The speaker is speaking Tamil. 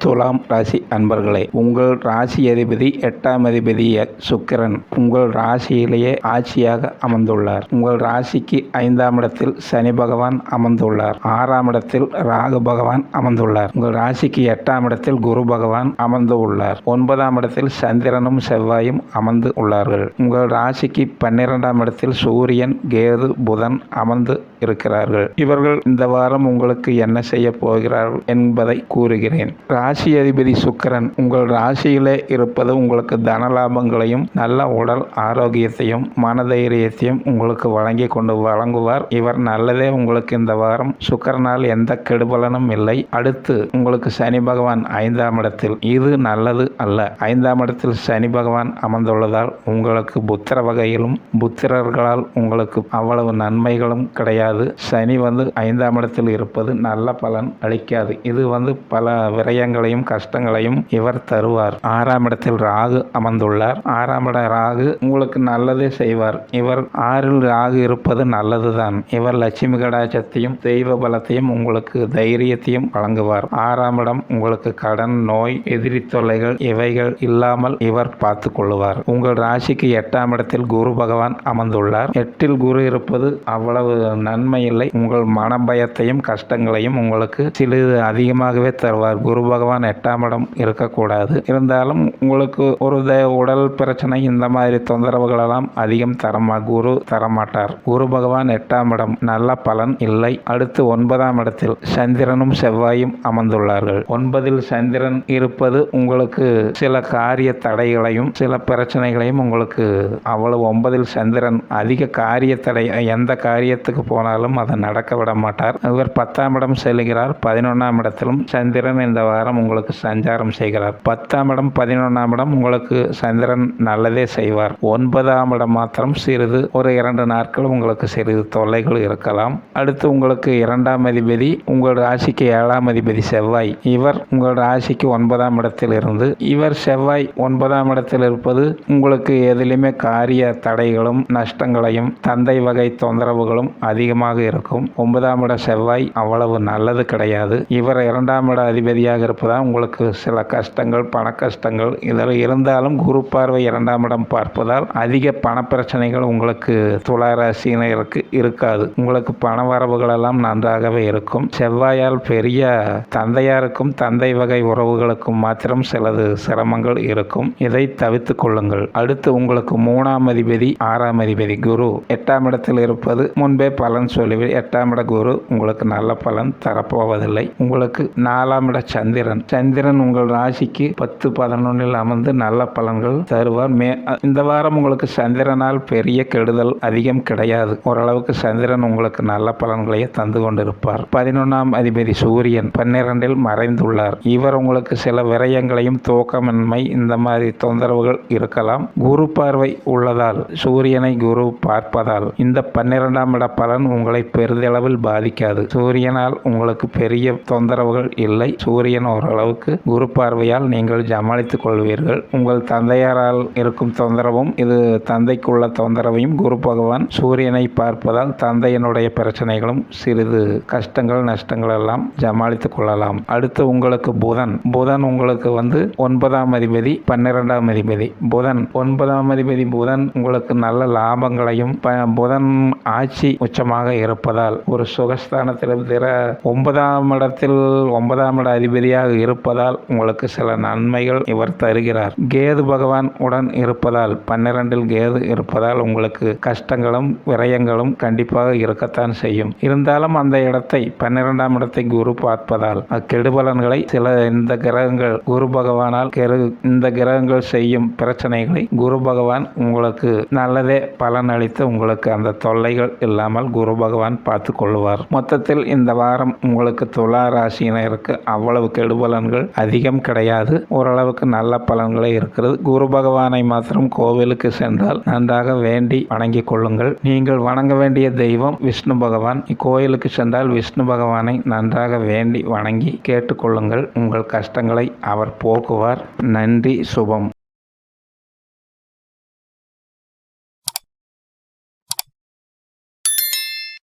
துலாம் ராசி அன்பர்களே, உங்கள் ராசி அதிபதி 8ஆம் அதிபதி சுக்கிரன் உங்கள் ராசியிலேயே ஆட்சியாக அமர்ந்துள்ளார். உங்கள் ராசிக்கு 5ஆம் இடத்தில் சனி பகவான் அமர்ந்துள்ளார். 6ஆம் இடத்தில் ராகு பகவான் அமர்ந்துள்ளார். உங்கள் ராசிக்கு 8ஆம் இடத்தில் குரு பகவான் அமர்ந்து உள்ளார். 9ஆம் இடத்தில் சந்திரனும் செவ்வாயும் அமர்ந்து உள்ளார்கள். உங்கள் ராசிக்கு 12ஆம் இடத்தில் சூரியன், கேது, புதன் அமர்ந்து இருக்கிறார்கள். இவர்கள் இந்த வாரம் உங்களுக்கு என்ன செய்ய போகிறார்கள் என்பதை கூறுகிறேன். ராசி அதிபதி சுக்கிரன் உங்கள் ராசியிலே இருப்பது உங்களுக்கு தன லாபங்களையும் நல்ல உடல் ஆரோக்கியத்தையும் மனதைரியத்தையும் உங்களுக்கு வழங்குவார். இவர் நல்லதே. உங்களுக்கு இந்த வாரம் சுக்கிரனால் எந்த கெடுபலனும் இல்லை. அடுத்து உங்களுக்கு சனி பகவான் 5ஆம் இடத்தில், இது நல்லது அல்ல. 5ஆம் இடத்தில் சனி பகவான் அமர்ந்துள்ளதால் உங்களுக்கு புத்திர வகையிலும் புத்திரர்களால் உங்களுக்கு அவ்வளவு நன்மைகளும் கிடையாது. சனி 5ஆம் இடத்தில் இருப்பது நல்ல பலன் அளிக்காது. இது பல விரயங்களையும் கஷ்டங்களையும் இவர் தருவார். 6ஆம் இடத்தில் ராகு அமர்ந்துள்ளார். 6ஆம் இட ராகு உங்களுக்கு நல்லதே செய்வார். இவர் 6இல் ராகு இருப்பது நல்லதுதான். இவர் லட்சுமி கடாட்சத்தையும் தெய்வ பலத்தையும் உங்களுக்கு தைரியத்தையும் வழங்குவார். 6ஆம் இடம் உங்களுக்கு கடன், நோய், எதிரி தொல்லைகள் இவைகள் இல்லாமல் இவர் பார்த்து கொள்ளுவார். உங்கள் ராசிக்கு 8ஆம் இடத்தில் குரு பகவான் அமர்ந்துள்ளார். 8இல் குரு இருப்பது அவ்வளவு நன்மை இல்லை. உங்கள் மன பயத்தையும் கஷ்டங்களையும் உங்களுக்கு சிறிது அதிகமாகவே தருவார். குரு பகவான் 8ஆம் இடம் இருக்கக்கூடாது. இருந்தாலும் உங்களுக்கு ஒரு உடல் பிரச்சனை இந்த மாதிரி தொந்தரவுகள் எல்லாம் அதிகம் குரு தரமாட்டார். குரு பகவான் 8ஆம் இடம் நல்ல பலன் இல்லை. அடுத்து 9ஆம் இடத்தில் சந்திரனும் செவ்வாயும் அமர்ந்துள்ளார்கள். 9இல் சந்திரன் இருப்பது உங்களுக்கு சில காரிய தடைகளையும் சில பிரச்சனைகளையும் உங்களுக்கு அவ்வளவு 9இல் சந்திரன் அதிக காரிய தடை, எந்த காரியத்துக்கு போனாலும் அதை நடக்க விட மாட்டார். இவர் 10ஆம் இடம் செல்கிறார். 11ஆம் இடத்திலும் சந்திரன் இந்த வாரம் உங்களுக்கு சஞ்சாரம் செய்கிறார். 10ஆம் இடம் 11ஆம் இடம் உங்களுக்கு சந்திரன் நல்லதே செய்வார். 9ஆம் இடம் மாத்திரம் சிறிது ஒரு 2 நாட்கள் உங்களுக்கு சிறிது தொல்லைகள் இருக்கலாம். அடுத்து உங்களுக்கு 2ஆம் அதிபதி உங்கள் ராசிக்கு 7ஆம் அதிபதி செவ்வாய். இவர் உங்கள் ராசிக்கு 9ஆம் இடத்தில் இருந்து செவ்வாய் 9ஆம் இடத்தில் இருப்பது உங்களுக்கு எதிலுமே காரிய தடைகளும் நஷ்டங்களையும் தந்தை வகை தொந்தரவுகளும் அதிகமாக இருக்கும். 9ஆம் இட செவ்வாய் அவ்வளவு நல்லது கிடையாது. இவர் 2ஆம் இட அதிபதியாக இருப்பதால் உங்களுக்கு சில கஷ்டங்கள், பண கஷ்டங்கள் இதில் இருந்தாலும் குரு பார்வை 2ஆம் இடம் பார்ப்பதால் அதிக பண பிரச்சனைகள் உங்களுக்கு துலா ராசியினருக்கு இருக்காது. உங்களுக்கு பண வரவுகள் எல்லாம் நன்றாகவே இருக்கும். செவ்வாயால் பெரிய தந்தையாருக்கும் தந்தை வகை உறவுகளுக்கும் மாத்திரம் சிலது சிரமங்கள் இருக்கும். இதை தவிர்த்து கொள்ளுங்கள். அடுத்து உங்களுக்கு 3ஆம் அதிபதி 6ஆம் அதிபதி குரு 8ஆம் இடத்தில் இருப்பது முன்பே பலன் சொல்லுவேன். 8ஆம் இட குரு உங்களுக்கு நல்ல பலன் தரப்போவதில்லை. உங்களுக்கு 4ஆம் இட சந்திரன் உங்கள் ராசிக்கு 10, 11இல் அமர்ந்து நல்ல பலன்கள் தருவார். இந்த வாரம் உங்களுக்கு சந்திரனால் பெரிய கெடுதல் அதிகம் கிடையாது. ஓரளவுக்கு சந்திரன் உங்களுக்கு நல்ல பலன்களையே தந்து கொண்டிருப்பார். 11ஆம் அதிபதி சூரியன் 12இல் மறைந்துள்ளார். இவர் உங்களுக்கு சில விரயங்களையும் தூக்கமின்மை இந்த மாதிரி தொந்தரவுகள் இருக்கலாம். குரு பார்வை உள்ளதால் சூரியனை குரு பார்ப்பதால் இந்த 12ஆம் இட பலன் உங்களை பெரிதளவில் பாதிக்காது. சூரியனால் உங்களுக்கு பெரிய தொந்தரவுகள் இல்லை. சூரியன் ஓரளவுக்கு குரு பார்வையால் நீங்கள் சமாளித்துக் கொள்வீர்கள். உங்கள் தந்தையாரால் இருக்கும் தொந்தரவும் இது தந்தைக்குள்ள தொந்தரவையும் குரு பகவான் சூரியனை பார்ப்பதால் தந்தையினுடைய பிரச்சனைகளும் சிறிது கஷ்டங்கள் நஷ்டங்கள் எல்லாம் சமாளித்துக் கொள்ளலாம். அடுத்து உங்களுக்கு புதன் உங்களுக்கு 9ஆம் அதிபதி 12ஆம் அதிபதி புதன் 9ஆம் அதிபதி புதன் உங்களுக்கு நல்ல லாபங்களையும் புதன் ஆட்சி உச்சமாக இருப்பதால் ஒரு சுகஸ்தானத்தில் 9ஆம் இடத்தில் 9ஆம் இட அதிபதியாக இருப்பதால் உங்களுக்கு சில நன்மைகள் இவர் தருகிறார். கேது பகவான் உடன் இருப்பதால் 12இல் கேது இருப்பதால் உங்களுக்கு கஷ்டங்களும் விரயங்களும் கண்டிப்பாக இருக்கத்தான் செய்யும். இருந்தாலும் அந்த இடத்தை 12ஆம் இடத்தை குரு பார்ப்பதால் கெடுபலன்களை சில இந்த கிரகங்கள் குரு பகவானால் இந்த கிரகங்கள் செய்யும் பிரச்சனைகளை குரு பகவான் உங்களுக்கு நல்லதே பலன் அளித்து உங்களுக்கு அந்த தொல்லைகள் இல்லாமல் குரு பகவான் பார்த்து கொள்வார். மொத்தத்தில் இந்த வாரம் உங்களுக்கு துலா ராசியினருக்கு அவ்வளவு கெடுபலன்கள் அதிகம் கிடையாது. ஓரளவுக்கு நல்ல பலன்களே இருக்கிறது. குரு பகவானை மாத்திரம் கோவிலுக்கு சென்றால் நன்றாக வேண்டி வணங்கிக் கொள்ளுங்கள். நீங்கள் வணங்க வேண்டிய தெய்வம் விஷ்ணு பகவான். இக்கோயிலுக்கு சென்றால் விஷ்ணு பகவானை நன்றாக வேண்டி வணங்கி கேட்டுக்கொள்ளுங்கள். உங்கள் கஷ்டங்களை அவர் போக்குவார். நன்றி. சுபம்.